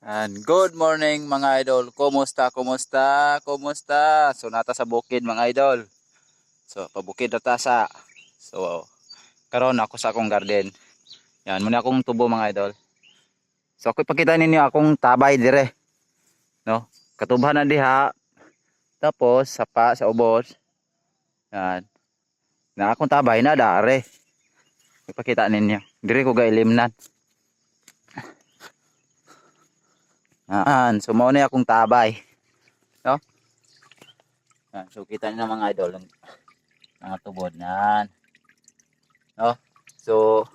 And good morning mga idol. Kumusta? Kumusta? Kumusta? So nata sa bukid mga idol. So pabukid na ta sa. So karon ako sa akong garden. Yan muna akong tubo mga idol. So ako ipakita ninyo akong tabay dire. No? Katubhan na diha. Tapos sapa sa ubos. Yan. Na akong tabay na dare. Ipakita ninyo. Dire ko gailimnan. So mao na akong tabay. No? Yan, so kita niyo mga idol mga tubod nan. No? So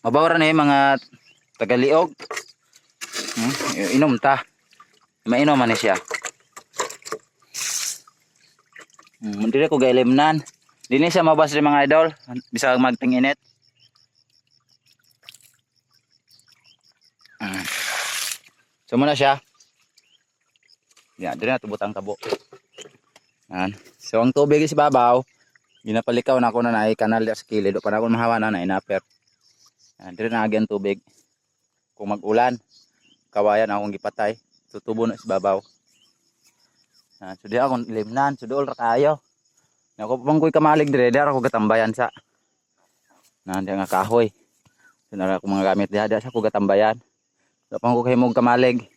mabawra na yung mga tagaliog. Inom ta. Mainom man siya. Dili ko gailimnan. Dili siya mabas rin mga idol. Bisa magtinginit. So muna siya. Yan, dili na tubot ang tabo. Yan. So ang tubig is babaw. Ginapalikaw na ako na ay kanal sa kilid. O para ako mahawa na inaper. Yan, dili na agi ang tubig. Kung mag-ulan, kawayan akong gipatay. So tubo na sa babaw. Yan, so di akong limnan. So dool ra kayo. Ako pang ko'y kamalig dire. Di ako gatambayan sa. Nan, di nga kahoy. So nara ko mga gamit di sa ko gatambayan. So pang ko kayo mong kamalig.